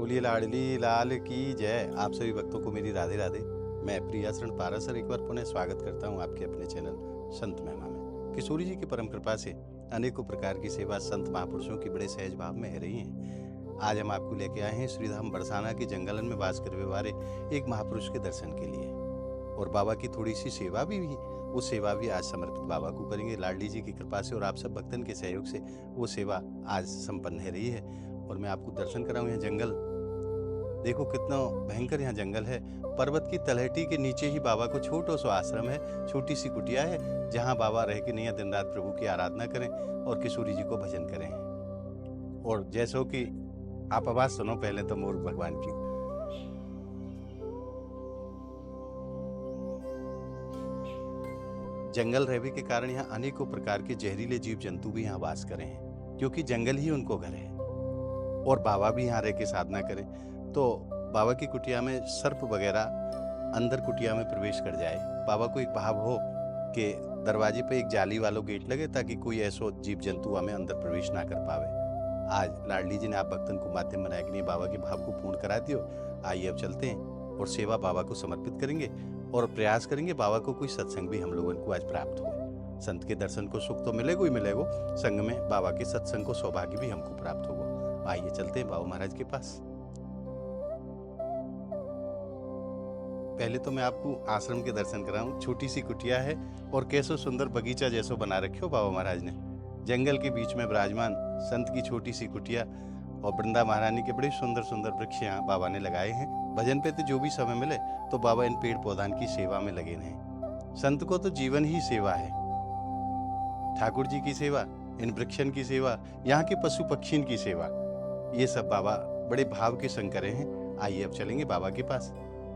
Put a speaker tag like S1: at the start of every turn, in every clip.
S1: बोलिए लाडली लाल की जय। आप सभी भक्तों को मेरी राधे राधे। मैं प्रियाशरण पारासर एक बार पुनः स्वागत करता हूं आपके अपने चैनल संत महिमा में। किशोरी जी की परम कृपा से अनेकों प्रकार की सेवा संत महापुरुषों की बड़े सहज भाव में हो रही हैं। आज हम आपको लेके आए हैं श्रीधाम बरसाना के जंगलन में वास करने वाले एक महापुरुष के दर्शन के लिए, और बाबा की थोड़ी सी सेवा भी वो सेवा भी आज समर्पित बाबा को करेंगे लाडली जी की कृपा से, और आप सब भक्तन के सहयोग से वो सेवा आज संपन्न हो रही है। और मैं आपको दर्शन कराऊं। यहाँ जंगल देखो कितना भयंकर यहाँ जंगल है। पर्वत की तलहटी के नीचे ही बाबा को छोटा सा आश्रम है, छोटी सी कुटिया है, जहाँ बाबा रह के नहीं दिन रात प्रभु की आराधना करें और किशोरी जी को भजन करें। और जैसो कि आप आवाज सुनो पहले तो मोर भगवान की। जंगल रहने के कारण यहाँ अनेकों प्रकार के जहरीले जीव जंतु भी यहाँ वास करें हैं, क्योंकि जंगल ही उनको घर है। और बाबा भी यहाँ रह के साधना करें तो बाबा की कुटिया में सर्प वगैरह अंदर कुटिया में प्रवेश कर जाए। बाबा को एक भाव हो कि दरवाजे पे एक जाली वाला गेट लगे ताकि कोई ऐसा जीव जंतु हमें अंदर प्रवेश ना कर पावे। आज लाडली जी ने आप भक्तन को माध्यम बनाया कि नहीं बाबा के भाव को पूर्ण करा दियो। आइए अब चलते हैं और सेवा बाबा को समर्पित करेंगे और प्रयास करेंगे बाबा को कोई सत्संग भी हम लोगों को आज प्राप्त हो। संत के दर्शन को सुख तो मिलेगा ही मिलेगा, संग में बाबा के सत्संग को सौभाग्य भी हमको प्राप्त होगा। आइए चलते हैं बाबा महाराज के पास। पहले तो मैं आपको आश्रम के दर्शन कराऊं। छोटी सी कुटिया है और कैसो सुंदर बगीचा जैसो बना रखियो बाबा महाराज ने। जंगल के बीच में विराजमान संत की छोटी सी कुटिया और वृंदा महारानी के बड़े सुंदर सुंदर वृक्ष यहाँ बाबा ने लगाए हैं। भजन पे तो जो भी समय मिले तो बाबा इन पेड़ पौधान की सेवा में लगे रहें। संत को तो जीवन ही सेवा है। ठाकुर जी की सेवा, इन वृक्षन की सेवा, यहाँ के पशु पक्षियों की सेवा, ये सब बाबा बड़े भाव के संग करे हैं। आइए अब चलेंगे बाबा के पास।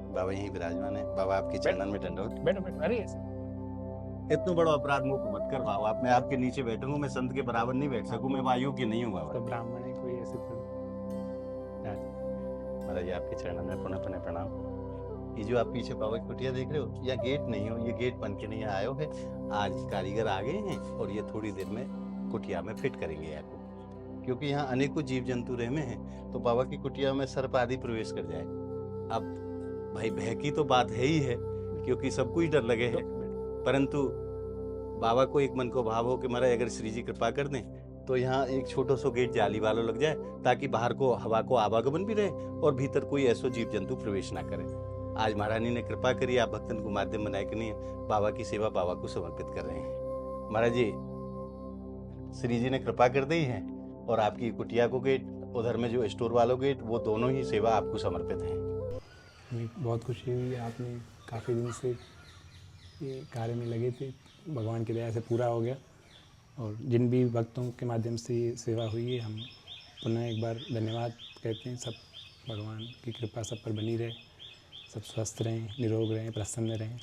S1: बाबा यहीं विराजमान है। बाबा आपके चरणन में दंडवत।
S2: बैठो अरे
S1: इतना बड़ा अपराध मुझको मत कर बाबा। मैं आपके नीचे बैठूंगा, मैं संत के बराबर नहीं बैठ सकूं, मैं वायु के नहीं हूँ बाबा।
S2: तो ब्राह्मण है कोई ऐसे तो
S1: महाराज आपके चरणन में पुनः पुनः प्रणाम। ये जो आप पीछे बाबा की कुटिया देख रहे हो, यह गेट नहीं हो, ये गेट बन के नहीं आयो है। आज कारीगर आ गए हैं और ये थोड़ी देर में कुटिया में फिट करेंगे आपको, क्योंकि यहाँ अनेकों जीव जंतु रहते हैं तो बाबा की कुटिया में सर्प आदि प्रवेश कर जाए। अब भाई भय की तो बात है ही है, क्योंकि सबको ही डर लगे है, परंतु बाबा को एक मन को भाव हो कि महाराज अगर श्री जी कृपा कर दें तो यहाँ एक छोटा सा गेट जाली वाला लग जाए ताकि बाहर को हवा को आवागमन भी रहे और भीतर कोई ऐसा जीव जंतु प्रवेश ना करे। आज महारानी ने कृपा करी, आप भक्तन को माध्यम बनाए कि नहीं बाबा की सेवा बाबा को समर्पित कर रहे हैं। महाराज जी श्री जी ने कृपा कर दी है और आपकी कुटिया को गेट, उधर में जो स्टोर वालों गेट, वो दोनों ही सेवा आपको समर्पित है।
S2: बहुत खुशी हुई। आपने काफ़ी दिन से ये कार्य में लगे थे, भगवान की दया से पूरा हो गया। और जिन भी भक्तों के माध्यम से ये सेवा हुई है, हम पुनः एक बार धन्यवाद कहते हैं। सब भगवान की कृपा सब पर बनी रहे, सब स्वस्थ रहें, निरोग रहें, प्रसन्न रहें।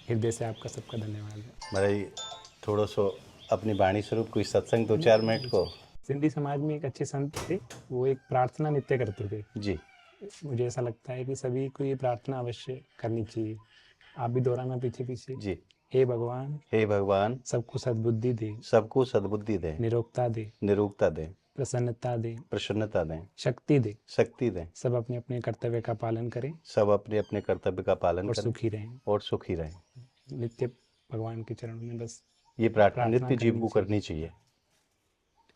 S2: हृदय से आपका सबका धन्यवाद है।
S1: महाराज थोड़ा सा अपनी वाणी स्वरूप कोई सत्संग 2-4 मिनट को।
S2: सिंधी समाज में एक अच्छे संत थे, वो एक प्रार्थना नित्य करते थे
S1: जी।
S2: मुझे ऐसा लगता है कि सभी को ये प्रार्थना अवश्य करनी चाहिए। आप भी दोहराना पीछे पीछे।
S1: जी।
S2: हे भगवान,
S1: हे भगवान,
S2: सबको सद्बुद्धि दे,
S1: सबको सद्बुद्धि दे,
S2: निरोगता दे,
S1: निरोगता दे,
S2: प्रसन्नता दे,
S1: प्रसन्नता दे,
S2: शक्ति दे,
S1: शक्ति दे।
S2: सब अपने अपने कर्तव्य का पालन करें,
S1: सब अपने अपने कर्तव्य का पालन
S2: और
S1: करें
S2: सुखी रहें।
S1: और सुखी रहें।
S2: नित्य भगवान के चरणों में बस
S1: ये प्रार्थना
S2: प्रार्थना
S1: नित्य जीव को
S2: करनी
S1: करनी चाहिए।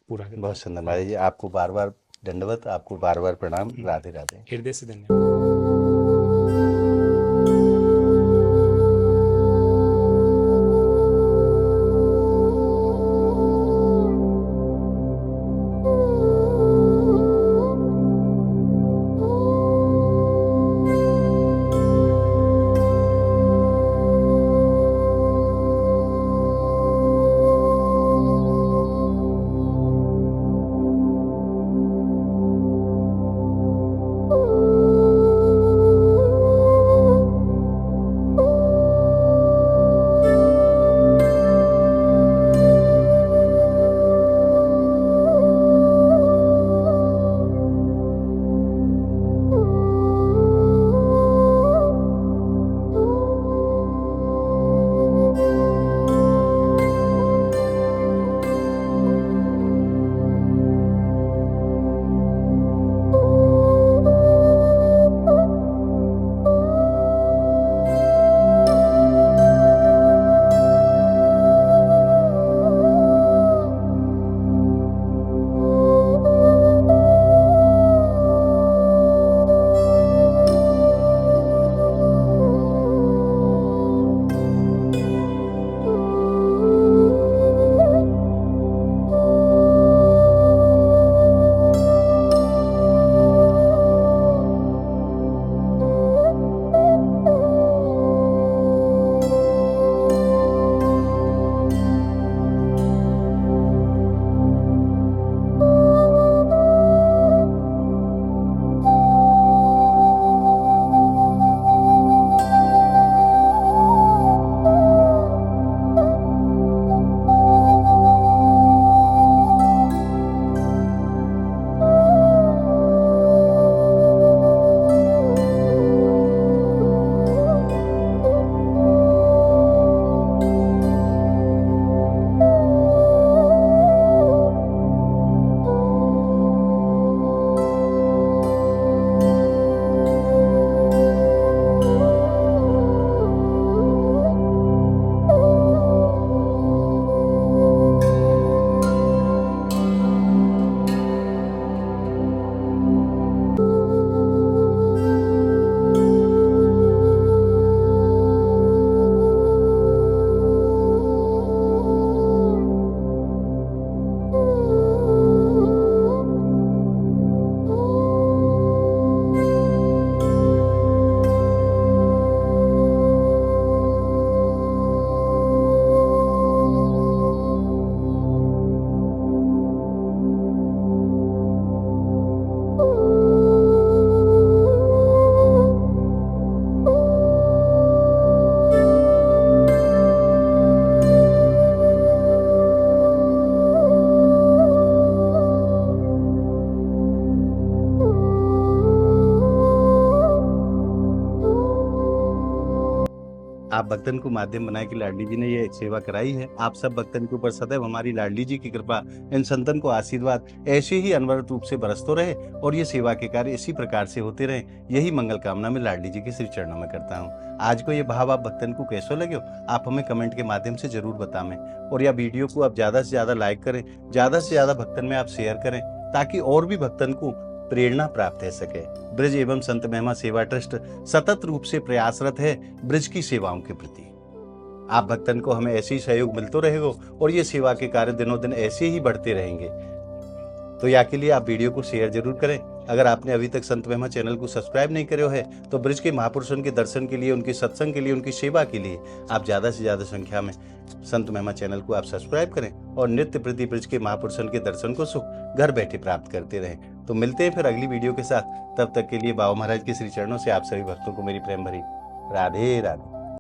S2: पूरा करें।
S1: बहुत सुंदर महाराज जी, आपको बार बार दंडवत, आपको बार बार प्रणाम। राधे राधे।
S2: हृदय से धन्यवाद।
S1: आप भक्तन को माध्यम बनाए कि लाडली जी ने ये सेवा कराई है। आप सब भक्तन के ऊपर सदैव हमारी लाडली जी की कृपा, इन संतन को आशीर्वाद ऐसे ही अनवरत रूप से बरसते रहे और ये सेवा के कार्य इसी प्रकार से होते रहे। यही मंगल कामना मैं लाडली जी के श्री चरणों में करता हूँ। आज को ये भाव आप भक्तन को कैसो लगे, आप हमें कमेंट के माध्यम से जरूर बताएं और यह वीडियो को आप ज्यादा से ज्यादा लाइक करें, ज्यादा से ज्यादा भक्तन में आप शेयर करें, ताकि और भी भक्तन को प्रेरणा प्राप्त हो सके। ब्रज एवं संत महिमा सेवा ट्रस्ट सतत रूप से प्रयासरत है ब्रज की सेवाओं के प्रति। आप भक्तन को हमें ऐसे ही सहयोग मिलते रहेगा और ये सेवा के कार्य दिनों दिन ऐसे ही बढ़ते रहेंगे। तो या के लिए आप वीडियो को शेयर जरूर करें। अगर आपने अभी तक संत महिमा चैनल को सब्सक्राइब नहीं करे है तो ब्रज के महापुरुषों के दर्शन के लिए, उनके सत्संग के लिए, उनकी सेवा के लिए आप ज्यादा से ज्यादा संख्या में संत महिमा चैनल को आप सब्सक्राइब करें और नित्य प्रति ब्रज के महापुरुषों के दर्शन को सुख घर बैठे प्राप्त करते रहें। तो मिलते हैं फिर अगली वीडियो के साथ। तब तक के लिए बाबा महाराज के श्री चरणों से आप सभी भक्तों को मेरी प्रेम भरी राधे राधे।